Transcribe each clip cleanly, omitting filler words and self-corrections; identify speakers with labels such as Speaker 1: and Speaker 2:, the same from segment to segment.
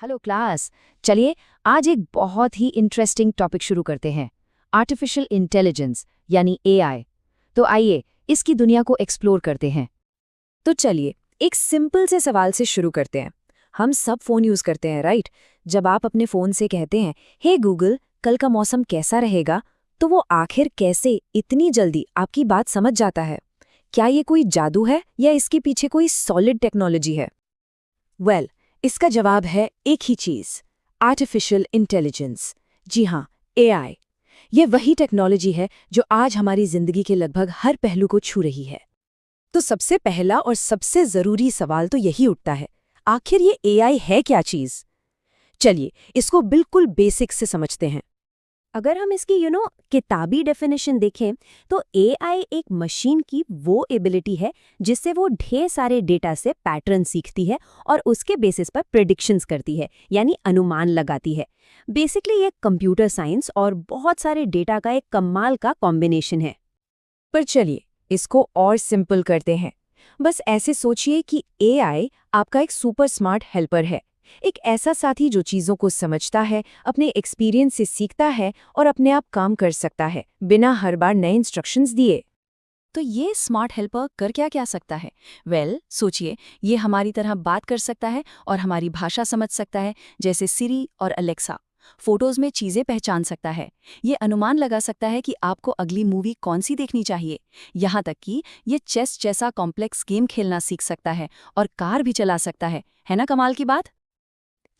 Speaker 1: Hello class. चलिए आज एक बहुत ही इंटरेस्टिंग टॉपिक शुरू करते हैं, आर्टिफिशियल इंटेलिजेंस यानी एआई। तो आइए इसकी दुनिया को एक्सप्लोर करते हैं।
Speaker 2: तो चलिए एक सिंपल से सवाल से शुरू करते हैं। हम सब फोन यूज करते हैं, राइट? जब आप अपने फोन से कहते हैं, हे गूगल कल का मौसम कैसा रहेगा, तो वो आखिर कैसे इतनी जल्दी आपकी बात समझ जाता है? क्या ये कोई जादू है या इसके पीछे कोई सॉलिड टेक्नोलॉजी है? वेल, इसका जवाब है एक ही चीज, आर्टिफिशियल इंटेलिजेंस। जी हाँ, एआई। ये वही टेक्नोलॉजी है जो आज हमारी जिंदगी के लगभग हर पहलू को छू रही है। तो सबसे पहला और सबसे जरूरी सवाल तो यही उठता है, आखिर ये एआई है क्या चीज? चलिए इसको बिल्कुल बेसिक से समझते हैं। अगर हम इसकी किताबी डेफिनेशन देखें तो एआई एक मशीन की वो एबिलिटी है जिससे वो ढेर सारे डेटा से पैटर्न सीखती है और उसके बेसिस पर प्रेडिक्शंस करती है, यानी अनुमान लगाती है। बेसिकली ये कंप्यूटर साइंस और बहुत सारे डेटा का एक कमाल का कॉम्बिनेशन है। पर चलिए इसको और सिंपल करते हैं। बस ऐसे सोचिए कि एआई आपका एक सुपर स्मार्ट हेल्पर है, एक ऐसा साथी जो चीज़ों को समझता है, अपने एक्सपीरियंस से सीखता है और अपने आप काम कर सकता है बिना हर बार नए इंस्ट्रक्शंस दिए।
Speaker 1: तो ये स्मार्ट हेल्पर कर क्या क्या सकता है? सोचिए, ये हमारी तरह बात कर सकता है और हमारी भाषा समझ सकता है, जैसे सिरी और अलेक्सा। फोटोज में चीजें पहचान सकता है। ये अनुमान लगा सकता है कि आपको अगली मूवी कौन सी देखनी चाहिए। यहाँ तक कि ये चेस जैसा कॉम्प्लेक्स गेम खेलना सीख सकता है और कार भी चला सकता है ना कमाल की बात?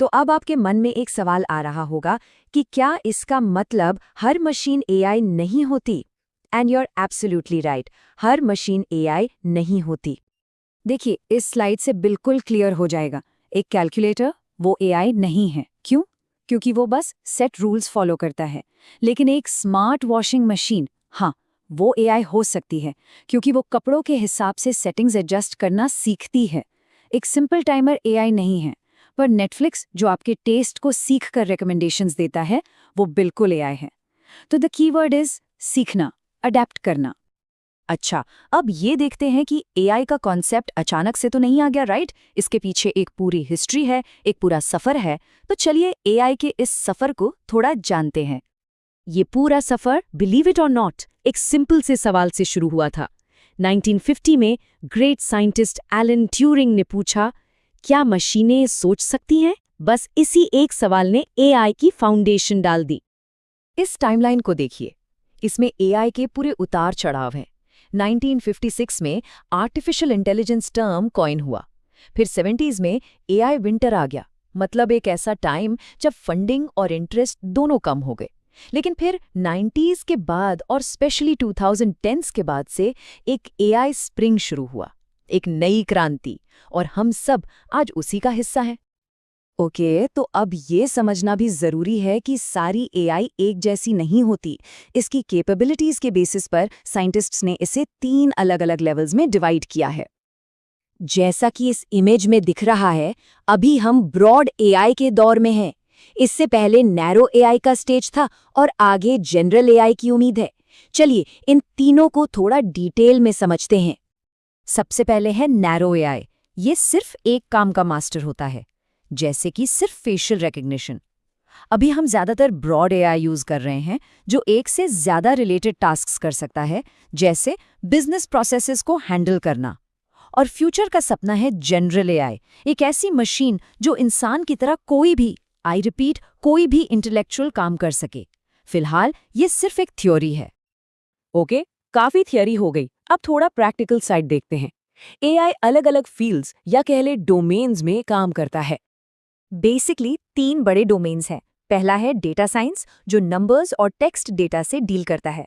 Speaker 2: तो अब आपके मन में एक सवाल आ रहा होगा कि क्या इसका मतलब हर मशीन एआई नहीं होती? And you are absolutely right, हर मशीन एआई नहीं होती। देखिए इस स्लाइड से बिल्कुल क्लियर हो जाएगा। एक कैलकुलेटर वो एआई नहीं है। क्यों? क्योंकि वो बस सेट रूल्स फॉलो करता है। लेकिन एक स्मार्ट वॉशिंग मशीन, हाँ, वो एआई हो सकती है, क्योंकि वो कपड़ों के हिसाब से सेटिंग्स एडजस्ट करना सीखती है। एक सिंपल टाइमर एआई नहीं है, पर नेटफ्लिक्स जो आपके टेस्ट को सीख कर रिकमेंडेशंस देता है, वो बिल्कुल एआई है। तो द कीवर्ड इज सीखना, अडेप्ट करना। अच्छा, अब ये देखते हैं कि एआई का कॉन्सेप्ट अचानक से तो नहीं आ गया, राइट? इसके पीछे एक पूरी हिस्ट्री है, एक पूरा सफर है। तो चलिए एआई के इस सफर को थोड़ा जानते हैं। ये पूरा सफर, बिलीव इट और नॉट, एक सिंपल से सवाल से शुरू हुआ था। 1950 में ग्रेट साइंटिस्ट एलन ट्यूरिंग ने पूछा, क्या मशीनें सोच सकती हैं? बस इसी एक सवाल ने एआई की फाउंडेशन डाल दी। इस टाइमलाइन को देखिए, इसमें एआई के पूरे उतार चढ़ाव हैं। 1956 में आर्टिफिशियल इंटेलिजेंस टर्म कॉइन हुआ। फिर 70s में एआई विंटर आ गया, मतलब एक ऐसा टाइम जब फंडिंग और इंटरेस्ट दोनों कम हो गए। लेकिन फिर 90s के बाद और स्पेशली 2010s के बाद से एक एआई स्प्रिंग शुरू हुआ, एक नई क्रांति, और हम सब आज उसी का हिस्सा हैं। ओके, तो अब ये समझना भी जरूरी है कि सारी एआई एक जैसी नहीं होती। इसकी कैपेबिलिटीज के बेसिस पर साइंटिस्ट्स ने इसे 3 अलग-अलग लेवल्स में डिवाइड किया है। जैसा कि इस इमेज में दिख रहा है, अभी हम ब्रॉड एआई के दौर में हैं। इससे पहले नैरो एआई का स्टेज था और आगे जनरल एआई की उम्मीद है। चलिए इन तीनों को थोड़ा डिटेल में समझते हैं। सबसे पहले है नैरो एआई। ये सिर्फ एक काम का मास्टर होता है, जैसे कि सिर्फ फेशियल रिकग्निशन। अभी हम ज्यादातर ब्रॉड एआई यूज कर रहे हैं, जो एक से ज्यादा रिलेटेड टास्क्स कर सकता है, जैसे बिजनेस प्रोसेसेस को हैंडल करना। और फ्यूचर का सपना है जनरल एआई, एक ऐसी मशीन जो इंसान की तरह कोई भी, आई रिपीट, कोई भी इंटेलेक्चुअल काम कर सके। फिलहाल ये सिर्फ एक थ्योरी है। ओके, काफी थियरी हो गई, अब थोड़ा प्रैक्टिकल साइड देखते हैं। एआई अलग-अलग फील्ड्स या कह ले डोमेन्स में काम करता है। बेसिकली 3 बड़े डोमेन्स हैं। पहला है डेटा साइंस, जो नंबर्स और टेक्स्ट डेटा से डील करता है।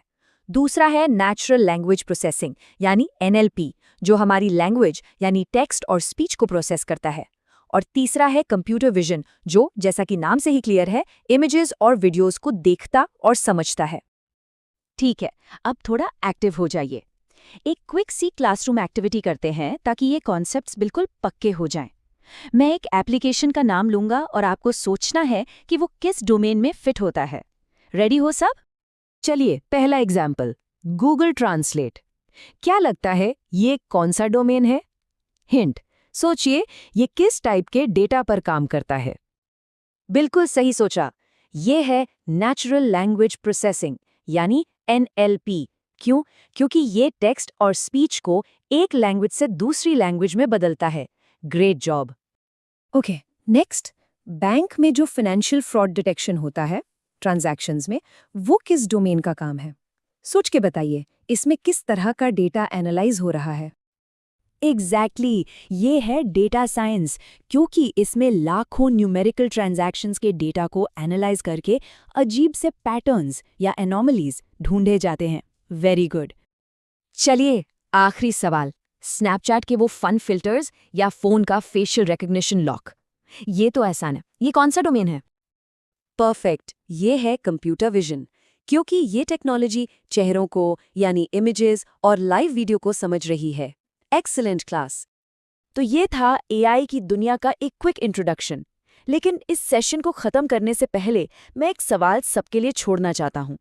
Speaker 2: दूसरा है नेचुरल लैंग्वेज प्रोसेसिंग यानी एनएलपी, जो हमारी लैंग्वेज यानी टेक्स्ट और स्पीच को प्रोसेस करता है। और तीसरा है कंप्यूटर विजन, जो जैसा कि नाम से ही क्लियर है, इमेजेस और वीडियोस को देखता और समझता है। ठीक है, अब थोड़ा एक्टिव हो जाइए। एक क्विक सी क्लासरूम एक्टिविटी करते हैं ताकि ये कॉन्सेप्ट्स बिल्कुल पक्के हो जाएं। मैं एक एप्लीकेशन का नाम लूंगा और आपको सोचना है कि वो किस डोमेन में फिट होता है। रेडी हो सब? चलिए पहला एग्जाम्पल, गूगल ट्रांसलेट। क्या लगता है ये कौन सा डोमेन है? हिंट, सोचिए ये किस टाइप के डेटा पर काम करता है? बिल्कुल सही सोचा। ये है नेचुरल लैंग्वेज प्रोसेसिंग यानी NLP। क्यों? क्योंकि ये टेक्स्ट और स्पीच को एक लैंग्वेज से दूसरी लैंग्वेज में बदलता है। Great job.
Speaker 1: Okay, next, bank में जो फाइनेंशियल फ्रॉड डिटेक्शन होता है ट्रांजैक्शंस में, वो किस डोमेन का काम है? सोच के बताइए, इसमें किस तरह का डेटा एनालाइज हो रहा है?
Speaker 2: एग्जैक्टली ये है डेटा साइंस, क्योंकि इसमें लाखों न्यूमेरिकल ट्रांजैक्शंस के डेटा को एनालाइज करके अजीब से पैटर्न्स या एनोमलीज ढूंढे जाते हैं। Very good. चलिए, आखिरी सवाल, स्नैपचैट के वो फन फिल्टर्स या फोन का फेशियल रिकग्निशन लॉक। ये तो आसान है, ये कौन सा डोमेन है? परफेक्ट, ये है कंप्यूटर विजन, क्योंकि ये टेक्नोलॉजी चेहरों को यानी इमेजेस और लाइव वीडियो को समझ रही है। Excellent class. तो ये था एआई की दुनिया का एक क्विक इंट्रोडक्शन। लेकिन इस सेशन को खत्म करने से पहले मैं एक सवाल सबके लिए छोड़ना चाहता हूँ।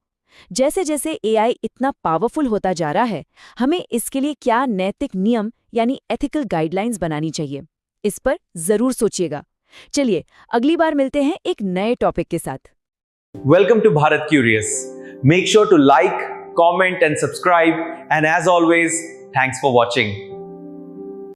Speaker 2: जैसे जैसे एआई इतना पावरफुल होता जा रहा है, हमें इसके लिए क्या नैतिक नियम यानी एथिकल गाइडलाइंस बनानी चाहिए? इस पर जरूर सोचिएगा। चलिए, अगली बार मिलते हैं एक नए टॉपिक के साथ।
Speaker 3: Welcome to Bharat Curious. Make sure to like, comment, and subscribe. And as always, thanks for watching.